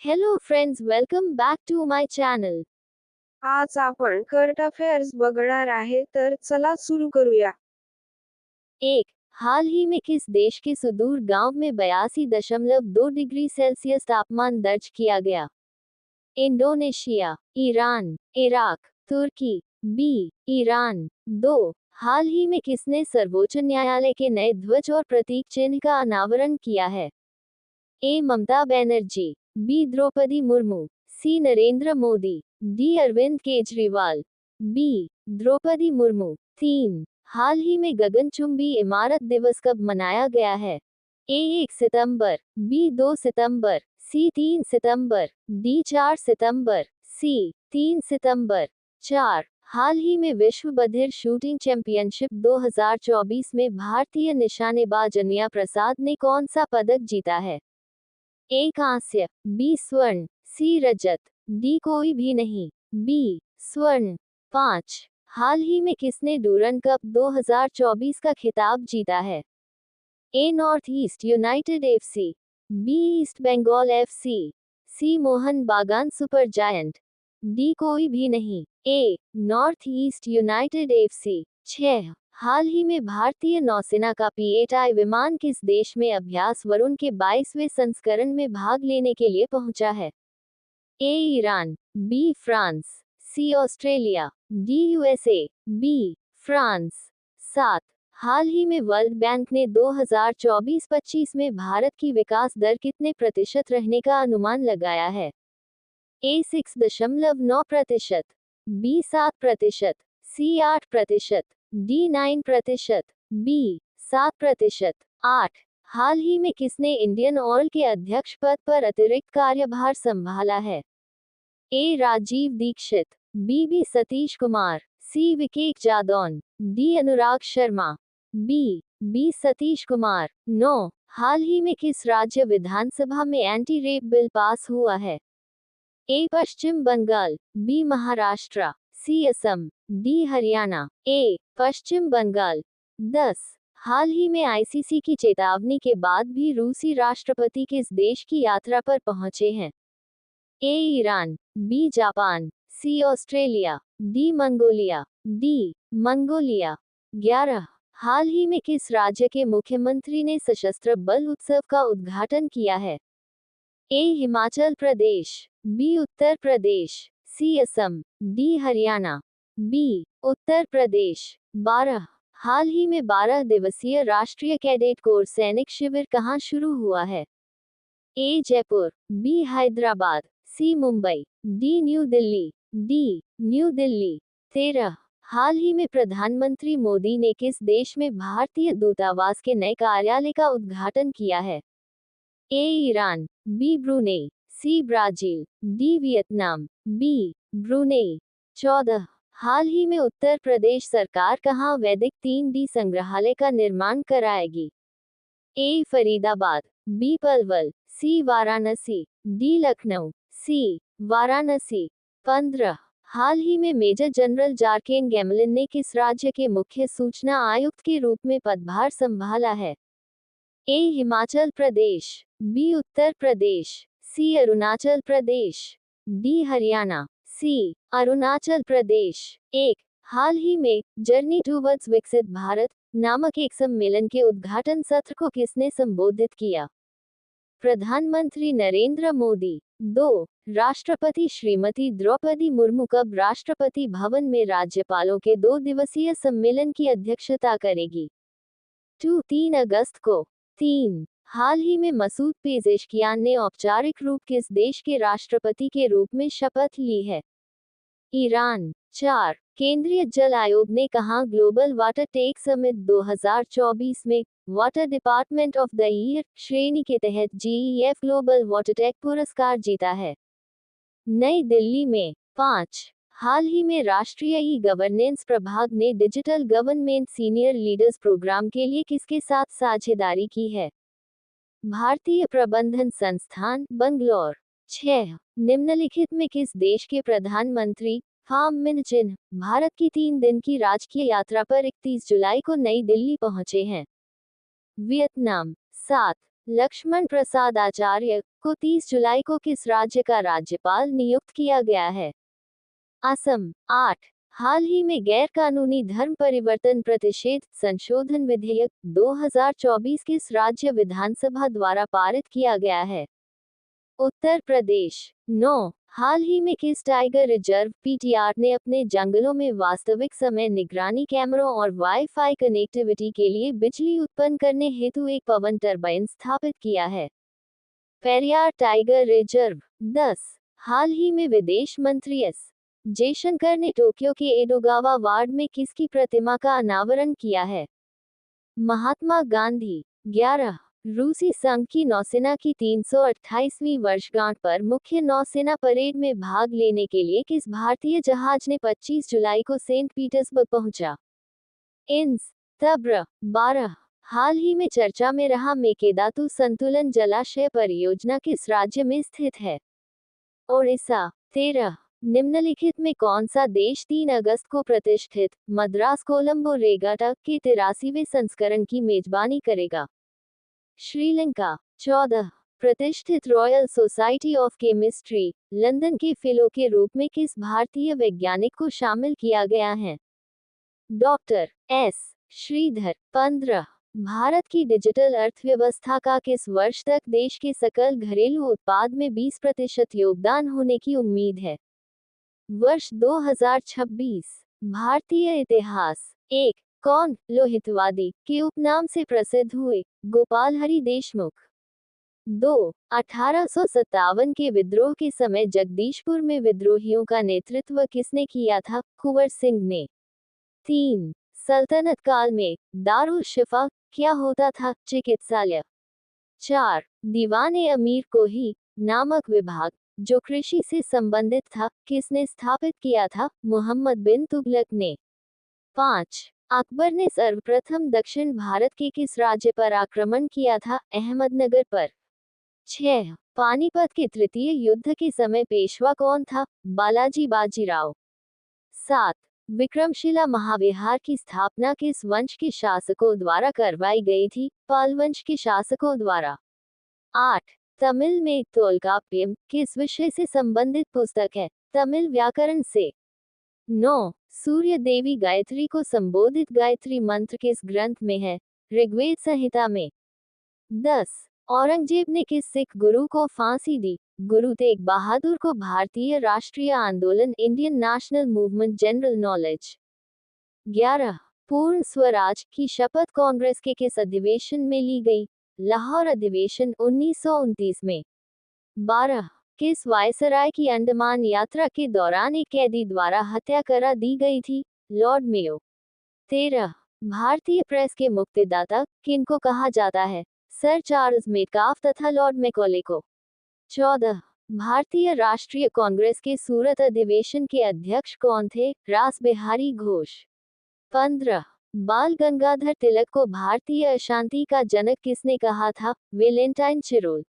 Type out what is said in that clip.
Hello friends, welcome back to my channel. आज आपण current affairs बघणार आहे तर चला सुरू करूया। एक, हाल ही में किस देश के सुदूर गांव में 82.2 डिग्री सेल्सियस तापमान दर्ज किया गया? इंडोनेशिया, ईरान, इराक, तुर्की। B, Iran. 2, हाल ही में किसने सर्वोच्च न्यायालय के नए ध्वज और प्रतीक चिन्ह का अनावरण किया है? ए, ममता बनर्जी। बी, द्रौपदी मुर्मू। सी, नरेंद्र मोदी। डी, अरविंद केजरीवाल। बी, द्रौपदी मुर्मू। 3, हाल ही में गगनचुंबी इमारत दिवस कब मनाया गया है? ए, 1 सितंबर। बी, 2 सितंबर। सी, 3 सितंबर। डी, 4 सितंबर। सी, 3 सितंबर। 4, हाल ही में विश्व बधिर शूटिंग चैंपियनशिप 2024 में भारतीय निशानेबाज अनिया प्रसाद ने कौन सा पदक जीता है? ए, कांस्य। बी, स्वर्ण। सी, रजत। डी, कोई भी नहीं। बी, स्वर्ण। 5, हाल ही में किसने डूरन कप 2024 का खिताब जीता है? A, North East United FC. B, East Bengal FC. C, Mohun Bagan super giant. D, कोई भी नहीं। A, North East United FC. 6, हाल ही में भारतीय नौसेना का P-8I विमान किस देश में अभ्यास वरुण के 22वें संस्करण में भाग लेने के लिए पहुंचा है? A, Iran. B, France. C, Australia. D, USA. B, France. 7, हाल ही में वर्ल्ड बैंक ने 2024-25 में भारत की विकास दर कितने प्रतिशत रहने का अनुमान लगाया है? ए, 6.9%। बी, 7%। सी, 8%। डी, 9%। बी, 7%। 8, हाल ही में किसने इंडियन ऑयल के अध्यक्ष पद पर अतिरिक्त कार्यभार संभाला है? ए, राजीव दीक्षित। बी, सतीश कुमार। सी, विवेक जादौन। डी, अनुराग शर्मा। बी, सतीश कुमार। 9, हाल ही में किस राज्य विधानसभा में एंटी रेप बिल पास हुआ है? ए, पश्चिम बंगाल। बी, महाराष्ट्र। सी, असम। डी, हरियाणा। ए, पश्चिम बंगाल। 10, हाल ही में आईसीसी की चेतावनी के बाद भी रूसी राष्ट्रपति किस देश की यात्रा पर पहुंचे हैं? A, Iran. B, Japan. C, Australia. D, Mongolia. D, Mongolia. 11, हाल ही में किस राज्य के मुख्यमंत्री ने सशस्त्र बल उत्सव का उद्घाटन किया है? ए, हिमाचल प्रदेश। बी, उत्तर प्रदेश। सी, असम। डी, हरियाणा। बी, उत्तर प्रदेश। 12, हाल ही में 12 दिवसीय राष्ट्रीय कैडेट कोर सैनिक शिविर कहाँ शुरू हुआ है? A, Jaipur. B, Hyderabad. C, Mumbai. D, New Delhi. D, New Delhi. 13, हाल ही में प्रधानमंत्री मोदी ने किस देश में भारतीय दूतावास के नए कार्यालय का उद्घाटन किया है? A, Iran. B, Brunei. C, Brazil. D, Vietnam. B, Brunei. 14, हाल ही में उत्तर प्रदेश सरकार कहाँ वैदिक 3D संग्रहालय का निर्माण कराएगी? ए, फरीदाबाद। बी, पलवल। सी, वाराणसी। डी, लखनऊ। सी, वाराणसी। 15, हाल ही में मेजर जनरल जारकेन गैमलिन ने किस राज्य के मुख्य सूचना आयुक्त के रूप में पदभार संभाला है? ए, हिमाचल प्रदेश। बी, उत्तर प्रदेश। सी, अरुणाचल प्रदेश। डी, हरियाणा। सी, अरुणाचल प्रदेश। 1, हाल ही में जर्नी टूवर्ड्स विकसित भारत नामक एक सम्मेलन के उद्घाटन सत्र को किसने संबोधित किया? प्रधानमंत्री नरेंद्र मोदी। 2, राष्ट्रपति श्रीमती द्रौपदी मुर्मू कब राष्ट्रपति भवन में राज्यपालों के 2 दिवसीय सम्मेलन की अध्यक्षता करेगी? 3 अगस्त को। 3, हाल ही में मसूद पेजेशकियान ने औपचारिक रूप किस देश के राष्ट्रपति के रूप में शपथ ली है? ईरान। 4, केंद्रीय जल आयोग ने कहाँ ग्लोबल वाटर टेक समिट 2024 में water department of the year श्रेणी के तहत GEF ग्लोबल वाटर टेक पुरस्कार जीता है? नई दिल्ली में। 5, हाल ही में राष्ट्रीय ई गवर्नेंस प्रभाग ने digital government senior leaders programme के लिए किसके साथ साझेदारी की है? भारतीय प्रबंधन संस्थान, बंगलौर। 6, निम्नलिखित में किस देश के प्रधानमंत्री फार्म मिन चिन्ह भारत की 3 दिन की राजकीय यात्रा पर 31 जुलाई को नई दिल्ली पहुंचे हैं? वियतनाम। 7, लक्ष्मण प्रसाद आचार्य को 30 जुलाई को किस राज्य का राज्यपाल नियुक्त किया गया है? असम। 8 हाल ही में गैर कानूनी धर्म परिवर्तन प्रतिषेध संशोधन विधेयक 2024 किस राज्य विधानसभा द्वारा पारित किया गया है? उत्तर प्रदेश। 9 हाल ही में किस टाइगर रिजर्व पीटीआर ने अपने जंगलों में वास्तविक समय निगरानी कैमरों और वाईफाई कनेक्टिविटी के लिए बिजली उत्पन्न करने हेतु एक पवन टरबाइन स्थापित किया है? Periyar tiger reserve. 10 हाल ही में विदेश मंत्री एस जयशंकर ने टोक्यो के एडोगावा वार्ड में किसकी प्रतिमा का अनावरण किया है? महात्मा गांधी। 11 रूसी संघ की नौसेना की 328वीं वर्षगांठ पर मुख्य नौसेना परेड में भाग लेने के लिए किस भारतीय जहाज ने 25 जुलाई को सेंट पीटर्सबर्ग पहुंचा? इंस। तब्र। 12 हाल ही में चर्चा में रहा मेकेदातु संतुलन जलाशय परियोजना किस राज्य में स्थित है? ओडिशा। 13 निम्नलिखित में कौन सा देश 3 अगस्त को प्रतिष्ठित मद्रास कोलंबो रेगाटा के 83वें संस्करण की मेजबानी करेगा? श्रीलंका। 14 प्रतिष्ठित royal society of chemistry London के फेलो के रूप में किस भारतीय वैज्ञानिक को शामिल किया गया है? Doctor S Shridhar. 15 भारत की डिजिटल अर्थव्यवस्था का किस वर्ष तक देश के सकल घरेलू उत्पाद में 20% योगदान होने की उम्मीद है? वर्ष 2026। भारतीय इतिहास। 1 कौन लोहितवादी के उपनाम से प्रसिद्ध हुए? गोपाल हरि देशमुख। 2 1857 के विद्रोह के समय जगदीशपुर में विद्रोहियों का नेतृत्व किसने किया था? कुंवर सिंह ने। 3 सल्तनत काल में दारुल शिफा क्या होता था? चिकित्सालय। 4 दीवाने अमीर कोही नामक विभाग जो कृषि से संबंधित था किसने स्थापित किया था? मोहम्मद बिन तुगलक ने। 5 अकबर ने सर्वप्रथम दक्षिण भारत के किस राज्य पर आक्रमण किया था? अहमदनगर पर। 6 पानीपत के तृतीय युद्ध के समय पेशवा कौन था? बालाजी बाजीराव। 7 विक्रमशिला महाविहार की स्थापना किस वंश के शासकों द्वारा करवाई गई थी? पाल वंश के शासकों द्वारा। 8 तमिल में तोलकाप्पियम किस विषय से संबंधित पुस्तक है? तमिल व्याकरण से। 9 सूर्य देवी गायत्री को संबोधित गायत्री मंत्र किस ग्रंथ में है? ऋग्वेद संहिता में। 10 औरंगजेब ने किस सिख गुरु को फांसी दी? गुरु तेग बहादुर को। भारतीय राष्ट्रीय आंदोलन Indian national movement general knowledge. 11 पूर्ण स्वराज की शपथ कांग्रेस के किस अधिवेशन में ली गई? लाहौर अधिवेशन 1929 में। 12 किस वायसराय की अंडमान यात्रा के दौरान एक कैदी द्वारा हत्या करा दी गई थी? Lord Mayo. 13 भारतीय प्रेस के मुक्तिदाता किनको कहा जाता है? सर चार्ल्स मेटकाफ तथा लॉर्ड मैकॉले को। 14 भारतीय राष्ट्रीय कांग्रेस के सूरत अधिवेशन के अध्यक्ष कौन थे? रास बिहारी घोष। 15 बाल गंगाधर तिलक को भारतीय अशांति का जनक किसने कहा था? Valentine Chirol.